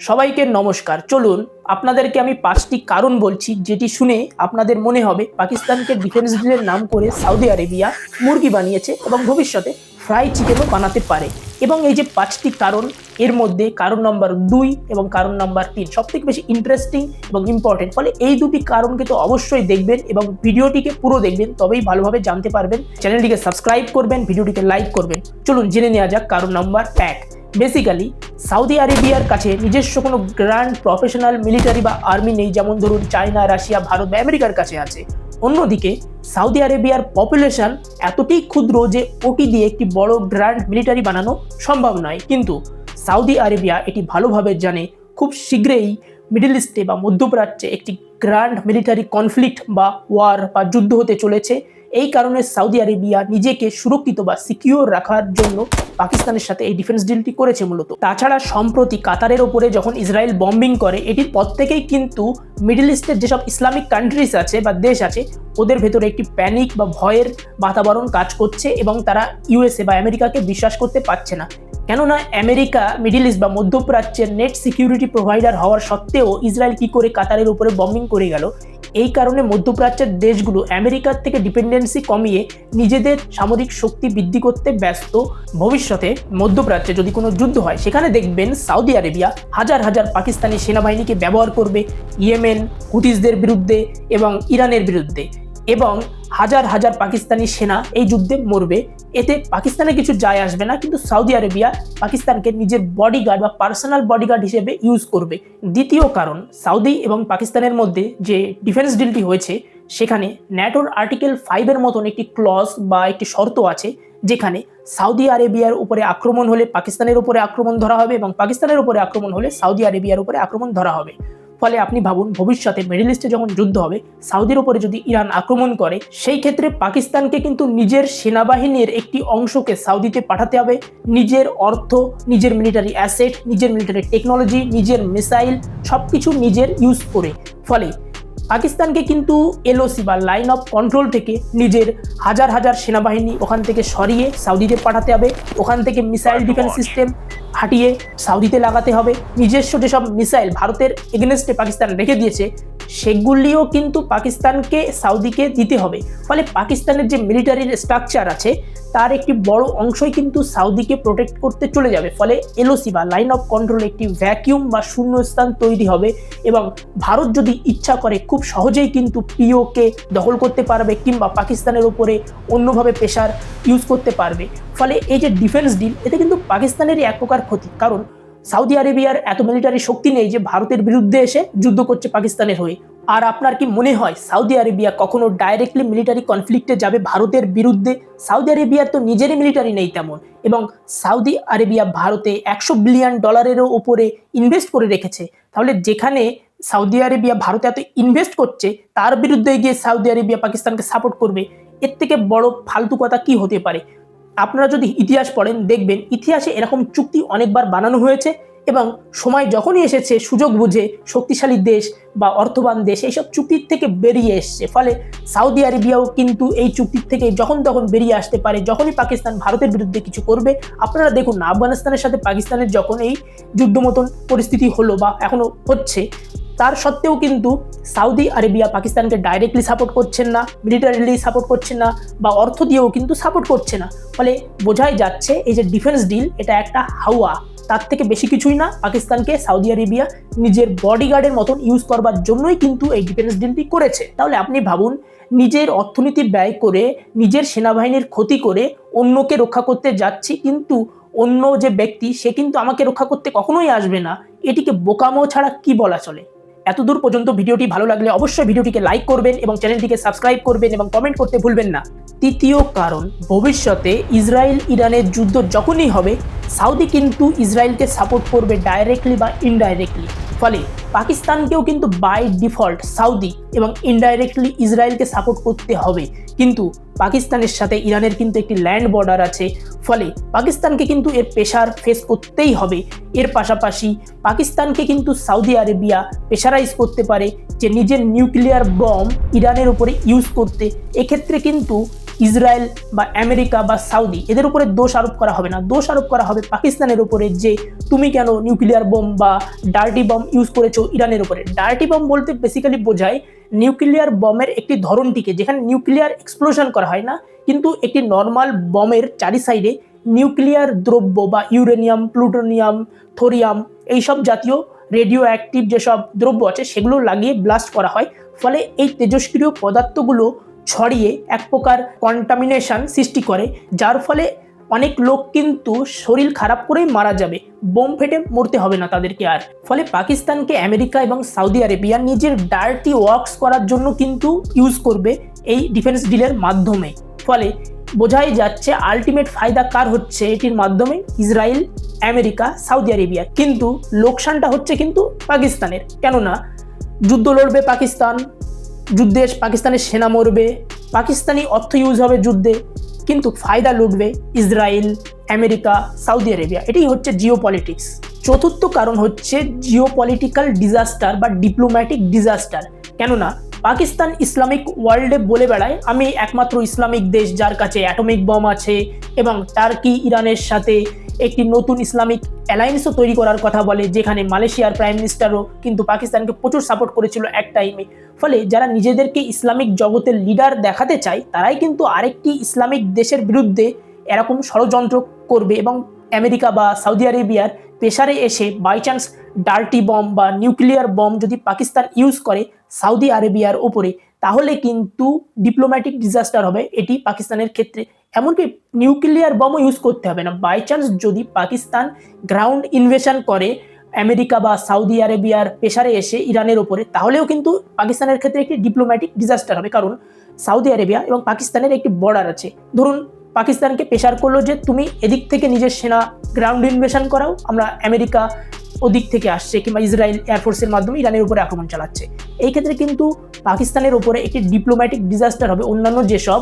সবাইকে নমস্কার। চলুন আপনাদেরকে আমি 5টি কারণ বলছি যেটি শুনে আপনাদের মনে হবে পাকিস্তানকে ডিফেন্স ডিলের নাম করে সৌদি আরবিয়া মুরগি বানিয়েছে এবং ভবিষ্যতে ফ্রাই চিকেনও বানাতে পারে। এবং এই যে 5টি কারণ, এর মধ্যে কারণ নম্বর 2 এবং কারণ নম্বর 3 সবথেকে বেশি ইন্টারেস্টিং এবং ইম্পর্টেন্ট। ফলে এই দুটি কারণকে তো অবশ্যই দেখবেন এবং ভিডিওটিকে পুরো দেখবেন, তবেই ভালোভাবে জানতে পারবেন। চ্যানেলটিকে সাবস্ক্রাইব করবেন, ভিডিওটিকে লাইক করবেন। চলুন জেনে নেওয়া যাক কারণ নম্বর 1। বেসিক্যালি সৌদি আরবিয়ার কাছে নিজস্ব কোনো গ্র্যান্ড প্রফেশনাল মিলিটারি বা আর্মি নেই, যেমন ধরুন চায়না, রাশিয়া, ভারত বা আমেরিকার কাছে আছে। অন্যদিকে সৌদি আরবিয়ার পপুলেশন এতটাই ক্ষুদ্র যে ওটি দিয়ে একটি বড় গ্র্যান্ড মিলিটারি বানানো সম্ভব নয়। কিন্তু সৌদি আরবিয়া এটি ভালোভাবে জানে খুব শীঘ্রই মিডল ইস্টে বা মধ্যপ্রাচ্যে একটি গ্র্যান্ড মিলিটারি কনফ্লিক্ট বা ওয়ার বা যুদ্ধ হতে চলেছে। এই কারণে সৌদি আরবিয়া নিজেকে সুরক্ষিত বা সিকিউর রাখার জন্য পাকিস্তানের সাথে এই ডিফেন্স ডিলটি করেছে মূলত। তাছাড়া সম্প্রতি কাতারের ওপরে যখন ইসরায়েল বম্বিং করে, এটির পর থেকেই কিন্তু মিডল ইস্টের যেসব ইসলামিক কান্ট্রিজ আছে বা দেশ আছে, ওদের ভেতরে একটি প্যানিক বা ভয়ের বাতাবরণ কাজ করছে এবং তারা ইউএসএ বা আমেরিকাকে বিশ্বাস করতে পারছে না। কেননা আমেরিকা মিডল ইস্ট বা মধ্যপ্রাচ্যের নেট সিকিউরিটি প্রোভাইডার হওয়ার সত্ত্বেও ইসরায়েল কি করে কাতারের উপরে বম্বিং করে গেল। এই কারণে মধ্যপ্রাচ্যের দেশগুলো আমেরিকার থেকে ডিপেন্ডেন্সি কমিয়ে নিজেদের সামরিক শক্তি বৃদ্ধি করতে ব্যস্ত। ভবিষ্যতে মধ্যপ্রাচ্যে যদি কোনো যুদ্ধ হয়, সেখানে দেখবেন সৌদি আরবিয়া হাজার হাজার পাকিস্তানি সেনাবাহিনীকে ব্যবহার করবে ইয়েমেন হুতিসদের বিরুদ্ধে এবং ইরানের বিরুদ্ধে, এবং হাজার হাজার পাকিস্তানি সেনা এই যুদ্ধে মরবে। এতে পাকিস্তানে কিছু যায় আসবে না, কিন্তু সৌদি আরবিয়া পাকিস্তানকে নিজের বডিগার্ড বা পার্সোনাল বডিগার্ড হিসেবে ইউজ করবে। দ্বিতীয় কারণ, সৌদি এবং পাকিস্তানের মধ্যে যে ডিফেন্স ডিলটি হয়েছে, সেখানে ন্যাটোর আর্টিকেল 5-এর মতন একটি ক্লজ বা একটি শর্ত আছে, যেখানে সৌদি আরবিয়ার উপরে আক্রমণ হলে পাকিস্তানের উপরে আক্রমণ ধরা হবে এবং পাকিস্তানের উপরে আক্রমণ হলে সৌদি আরবিয়ার উপরে আক্রমণ ধরা হবে। ফলে আপনি ভাবুন, ভবিষ্যতে মিডল ইস্টে যখন যুদ্ধ হবে, সৌদির উপরে যদি ইরান আক্রমণ করে, সেই ক্ষেত্রে পাকিস্তানকে কিন্তু নিজের সেনাবাহিনীর একটি অংশকে সৌদিতে পাঠাতে হবে, নিজের অর্থ, নিজের মিলিটারি অ্যাসেট, নিজের মিলিটারি টেকনোলজি, নিজের মিসাইল সবকিছু নিজের ইউজ করে। ফলে পাকিস্তানকে কিন্তু এলওসি বা লাইন অফ কন্ট্রোল থেকে নিজের হাজার হাজার সেনাবাহিনী ওখান থেকে সরিয়ে সৌদিতে পাঠাতে হবে। ওখান থেকে মিসাইল ডিফেন্স সিস্টেম হাঁটিয়ে সৌদিতে লাগাতে হবে। নিজস্ব যেসব মিসাইল ভারতের এগেনস্টে পাকিস্তান রেখে দিয়েছে, সেগুলিও কিন্তু পাকিস্তানকে সৌদিকে দিতে হবে। ফলে পাকিস্তানের যে মিলিটারির স্ট্রাকচার আছে, তার একটি বড় অংশই কিন্তু সৌদিকে প্রোটেক্ট করতে চলে যাবে। ফলে এলওসি বা লাইন অফ কন্ট্রোল একটি ভ্যাকিউম বা শূন্যস্থান তৈরি হবে এবং ভারত যদি ইচ্ছা করে খুব সহজেই কিন্তু পিওকে দখল করতে পারবে কিংবা পাকিস্তানের উপরে অন্যভাবে প্রেশার ইউজ করতে পারবে। ফলে এই যে ডিফেন্স ডিল, এতে কিন্তু পাকিস্তানেরই এক প্রকার ক্ষতি, কারণ সৌদি আরবিয়ার এত মিলিটারি শক্তি নেই যে ভারতের বিরুদ্ধে এসে যুদ্ধ করছে পাকিস্তানের হয়ে। আর আপনার কি মনে হয় সৌদি আরবিয়া কখনো ডাইরেক্টলি মিলিটারি কনফ্লিক্টে যাবে ভারতের বিরুদ্ধে? সৌদি আরবিয়ার তো নিজেরই মিলিটারি নেই তেমন, এবং সৌদি আরবিয়া ভারতে $100 বিলিয়ন ওপরে ইনভেস্ট করে রেখেছে। তাহলে যেখানে সৌদি আরবিয়া ভারতে এত ইনভেস্ট করছে, তার বিরুদ্ধে গিয়ে সৌদি আরবিয়া পাকিস্তানকে সাপোর্ট করবে, এর থেকে বড় ফালতু কথা কি হতে পারে? আপনারা যদি ইতিহাস পড়েন, দেখবেন ইতিহাসে এরকম চুক্তি অনেকবার বানানো হয়েছে এবং সময় যখনই এসেছে সুযোগ বুঝে শক্তিশালী দেশ বা অর্থবান দেশ এইসব চুক্তির থেকে বেরিয়ে এসছে। ফলে সৌদি আরবিয়াও কিন্তু এই চুক্তির থেকে যখন তখন বেরিয়ে আসতে পারে, যখনই পাকিস্তান ভারতের বিরুদ্ধে কিছু করবে। আপনারা দেখুন না, আফগানিস্তানের সাথে পাকিস্তানের যখন এই যুদ্ধ মতন পরিস্থিতি হলো বা এখনো হচ্ছে, তার সত্ত্বেও কিন্তু সৌদি আরবিয়া পাকিস্তানকে ডাইরেক্টলি সাপোর্ট করছেন না, মিলিটারিলি সাপোর্ট করছে না, বা অর্থ দিয়েও কিন্তু সাপোর্ট করছে না। ফলে বোঝাই যাচ্ছে এই যে ডিফেন্স ডিল, এটা একটা হাওয়া, তার থেকে বেশি কিছুই না। পাকিস্তানকে সৌদি আরবিয়া নিজের বডিগার্ডের মতন ইউজ করবার জন্যই কিন্তু এই ডিফেন্স ডিলটি করেছে। তাহলে আপনি ভাবুন, নিজের অর্থনীতি ব্যয় করে, নিজের সেনাবাহিনীর ক্ষতি করে অন্যকে রক্ষা করতে যাচ্ছি, কিন্তু অন্য যে ব্যক্তি সে কিন্তু আমাকে রক্ষা করতে কখনোই আসবে না। এটিকে বোকামো ছাড়া কি বলা চলে? এতদূর পর্যন্ত ভিডিওটি ভালো লাগলে অবশ্যই ভিডিওটিকে লাইক করবেন এবং চ্যানেলটিকে সাবস্ক্রাইব করবেন এবং কমেন্ট করতে ভুলবেন না। তৃতীয় কারণ, ভবিষ্যতে ইসরায়েল ইরানের যুদ্ধ যখনই হবে, সৌদি কিন্তু ইসরায়েলকে সাপোর্ট করবে ডাইরেক্টলি বা ইনডাইরেক্টলি। ফলে পাকিস্তানকেও কিন্তু বাই ডিফল্ট সৌদি এবং ইনডাইরেক্টলি ইসরায়েলকে সাপোর্ট করতে হবে। কিন্তু পাকিস্তানের সাথে ইরানের কিন্তু একটি ল্যান্ড বর্ডার আছে, ফলে পাকিস্তানকে কিন্তু এর প্রেশার ফেস করতেই হবে। এর পাশাপাশি পাকিস্তানকে কিন্তু সৌদি আরবিয়া প্রেশারাইজ করতে পারে যে নিজের নিউক্লিয়ার বম ইরানের উপরে ইউজ করতে। এক্ষেত্রে কিন্তু ইসরায়েল বা আমেরিকা বা সাউদি এদের উপরে দোষ আরোপ করা হবে না, দোষ আরোপ করা হবে পাকিস্তানের উপরে যে তুমি কেন নিউক্লিয়ার বোম বা ডার্টি বম ইউজ করেছো ইরানের উপরে। ডার্টি বম বলতে বেসিক্যালি বোঝায় নিউক্লিয়ার বমের একটি ধরনটিকে যেখানে নিউক্লিয়ার এক্সপ্লোশন করা হয় না, কিন্তু একটি নর্মাল বমের চারি সাইডে নিউক্লিয়ার দ্রব্য বা ইউরেনিয়াম, প্লুটোনিয়াম, থোরিয়াম এইসব জাতীয় রেডিও অ্যাক্টিভ যেসব দ্রব্য আছে সেগুলো লাগিয়ে ব্লাস্ট করা হয়। ফলে এই তেজস্ক্রিয় পদার্থগুলো ছড়িয়ে এক প্রকার কন্টামিনেশন সৃষ্টি করে, যার ফলে অনেক লোক কিন্তু শরীর খারাপ করেই মারা যাবে, বোম ফেটে মরতে হবে না তাদেরকে আর। ফলে পাকিস্তানকে আমেরিকা এবং সৌদি আরেবিয়া নিজের ডার্টি ওয়ার্কস করার জন্য কিন্তু ইউজ করবে এই ডিফেন্স ডিলের মাধ্যমে। ফলে বোঝাই যাচ্ছে আলটিমেট ফায়দা কার হচ্ছে এটির মাধ্যমে, ইসরায়েল, আমেরিকা, সৌদি আরেবিয়া। কিন্তু লোকসানটা হচ্ছে কিন্তু পাকিস্তানের, কেননা যুদ্ধ লড়বে পাকিস্তান, যুদ্ধে পাকিস্তানের সেনা মরবে, পাকিস্তানি অর্থ ইউজ হবে যুদ্ধে, কিন্তু ফায়দা লুটবে ইসরায়েল, আমেরিকা, সৌদি আরেবিয়া। এটাই হচ্ছে জিও পলিটিক্স। চতুর্থ কারণ হচ্ছে জিও পলিটিক্যাল ডিজাস্টার বা ডিপ্লোম্যাটিক ডিজাস্টার। কেননা পাকিস্তান ইসলামিক ওয়ার্ল্ডে বলে বেড়ায় আমি একমাত্র ইসলামিক দেশ যার কাছে অ্যাটমিক বম আছে, এবং টার্কি ইরানের সাথে একটি নতুন ইসলামিক অ্যালায়েন্সও তৈরি করার কথা বলে, যেখানে মালয়েশিয়ার প্রাইম মিনিস্টারও কিন্তু পাকিস্তানকে প্রচুর সাপোর্ট করেছিল এক টাইমে। ফলে যারা নিজেদেরকে ইসলামিক জগতের লিডার দেখাতে চায় তারাই কিন্তু আরেকটি ইসলামিক দেশের বিরুদ্ধে এরকম ষড়যন্ত্র করবে, এবং আমেরিকা বা সৌদি আরেবিয়ার প্রেসারে এসে বাই চান্স ডার্টি বম বা নিউক্লিয়ার বম যদি পাকিস্তান ইউজ করে সৌদি আরেবিয়ার ওপরে, তাহলে কিন্তু ডিপ্লোম্যাটিক ডিজাস্টার হবে এটি পাকিস্তানের ক্ষেত্রে। এমনকি নিউক্লিয়ার বমও ইউজ করতে হবে না, বাই চান্স যদি পাকিস্তান গ্রাউন্ড ইনভেশন করে আমেরিকা বা সৌদি আরেবিয়ার প্রেসারে এসে ইরানের ওপরে, তাহলেও কিন্তু পাকিস্তানের ক্ষেত্রে একটি ডিপ্লোম্যাটিক ডিজাস্টার হবে। কারণ সৌদি আরেবিয়া এবং পাকিস্তানের একটি বর্ডার আছে। ধরুন পাকিস্তানকে প্রেসার করলো যে তুমি এদিক থেকে নিজের সেনা গ্রাউন্ড ইনভেশন করাও, আমরা আমেরিকা ওদিক থেকে আসছে, কিংবা ইসরায়েল এয়ারফোর্সের মাধ্যমে ইরানের উপরে আক্রমণ চালাচ্ছে। এই ক্ষেত্রে কিন্তু পাকিস্তানের উপরে একটি ডিপ্লোম্যাটিক ডিজাস্টার হবে। অন্যান্য যেসব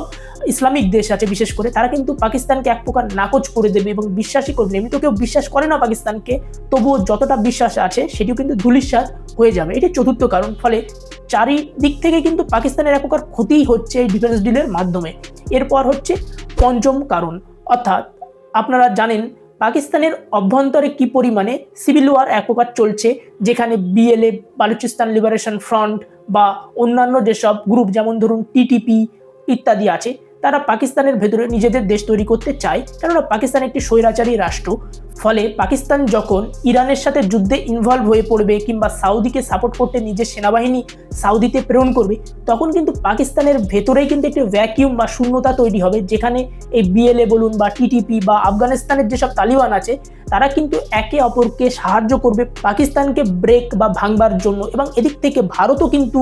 ইসলামিক দেশ আছে বিশেষ করে, তারা কিন্তু পাকিস্তানকে এক প্রকার নাকচ করে দেবে এবং বিশ্বাসই করবে। এমনি তো কেউ বিশ্বাস করে না পাকিস্তানকে, তবুও যতটা বিশ্বাস আছে সেটিও কিন্তু ধূলিসাৎ হয়ে যাবে। এটি চতুর্থ কারণ। ফলে চারিদিক থেকে কিন্তু পাকিস্তানের এক প্রকার ক্ষতিই হচ্ছে এই ডিফেন্স ডিলের মাধ্যমে। এরপর হচ্ছে পঞ্চম কারণ, অর্থাৎ আপনারা জানেন পাকিস্তানের অভ্যন্তরে কি পরিমাণে সিভিল ওয়ার এক প্রকার চলছে, যেখানে বিএলএ, বালুচিস্তান লিবারেশন ফ্রন্ট বা অন্যান্য যেসব গ্রুপ যেমন ধরুন টিটিপি ইত্যাদি আছে, তারা পাকিস্তানের ভেতরে নিজেদের দেশ তৈরি করতে চায়, কেননা পাকিস্তান একটি স্বৈরাচারী রাষ্ট্র। ফলে পাকিস্তান যখন ইরানের সাথে যুদ্ধে ইনভলভ হয়ে পড়বে কিংবা সাউদিকে সাপোর্ট করতে নিজের সেনাবাহিনী সাউদিতে প্রেরণ করবে, তখন কিন্তু পাকিস্তানের ভেতরেই কিন্তু একটি ভ্যাকিউম বা শূন্যতা তৈরি হবে, যেখানে এই বিএলএ বলুন বা টিটিপি বা আফগানিস্তানের যেসব তালিবান আছে, তারা কিন্তু একে অপরকে সাহায্য করবে পাকিস্তানকে ব্রেক বা ভাঙবার জন্য। এবং এদিক থেকে ভারতও কিন্তু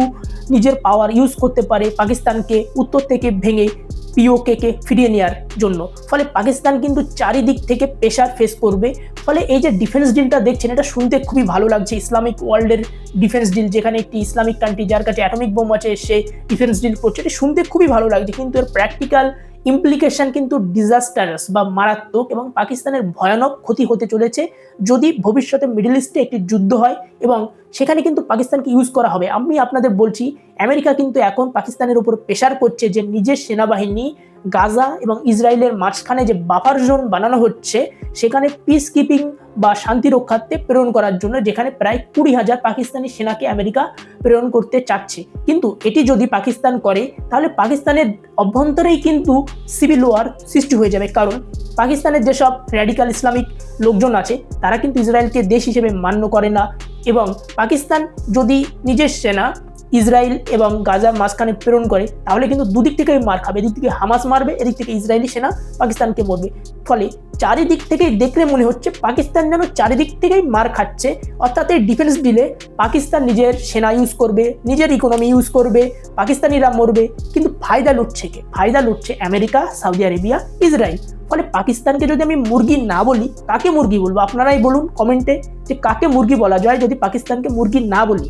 নিজের পাওয়ার ইউজ করতে পারে পাকিস্তানকে উত্তর থেকে ভেঙে পিওকে ফিরিয়ে নেওয়ার জন্য। ফলে পাকিস্তান কিন্তু চারিদিক থেকে প্রেশার ফেস করবে। ফলে এই যে ডিফেন্স ডিলটা দেখছেন, এটা শুনতে খুবই ভালো লাগছে, ইসলামিক ওয়ার্ল্ডের ডিফেন্স ডিল, যেখানে একটি ইসলামিক কান্ট্রি যার কাছে অ্যাটমিক বোম আছে সে ডিফেন্স ডিল করছে, এটা শুনতে খুবই ভালো লাগছে। কিন্তু এর প্র্যাকটিক্যাল ইমপ্লিকেশন কিন্তু ডিজাস্টারাস বা মারাত্মক, এবং পাকিস্তানের ভয়ানক ক্ষতি হতে চলেছে যদি ভবিষ্যতে মিডল ইস্টে একটি যুদ্ধ হয় এবং সেখানে কিন্তু পাকিস্তানকে ইউজ করা হবে। আমি আপনাদের বলছি, আমেরিকা কিন্তু এখন পাকিস্তানের উপর প্রেশার করছে যে নিজের সেনাবাহিনী গাজা এবং ইসরায়েলের মাঝখানে যে বাফার জোন বানানো হচ্ছে সেখানে পিস কিপিং বা শান্তি রক্ষার্থে প্রেরণ করার জন্য, যেখানে প্রায় 20,000 পাকিস্তানি সেনাকে আমেরিকা প্রেরণ করতে চাচ্ছে। কিন্তু এটি যদি পাকিস্তান করে তাহলে পাকিস্তানের অভ্যন্তরেই কিন্তু সিভিল ওয়ার সৃষ্টি হয়ে যাবে। কারণ পাকিস্তানের যেসব র্যাডিক্যাল ইসলামিক লোকজন আছে তারা কিন্তু ইসরায়েলকে দেশ হিসেবে মান্য করে না, এবং পাকিস্তান যদি নিজের সেনা ইসরায়েল এবং গাজার মাঝখানে প্রেরণ করে তাহলে কিন্তু দুদিক থেকেই মার খাবে। এদিক থেকে হামাস মারবে, এদিক থেকে ইসরায়েলি সেনা পাকিস্তানকে মরবে। ফলে চারিদিক থেকেই দেখলে মনে হচ্ছে পাকিস্তান যেন চারিদিক থেকেই মার খাচ্ছে। অর্থাৎ এই ডিফেন্স ডিলে পাকিস্তান নিজের সেনা ইউজ করবে, নিজের ইকোনমি ইউজ করবে, পাকিস্তানিরা মরবে, কিন্তু ফায়দা লুটছে কে? ফায়দা লুটছে আমেরিকা, সৌদি আরেবিয়া, ইসরায়েল। ফলে পাকিস্তানকে যদি আমি মুরগি না বলি, কাকে মুরগি বলবো? আপনারাই বলুন কমেন্টে যে কাকে মুরগি বলা যায় যদি পাকিস্তানকে মুরগি না বলি।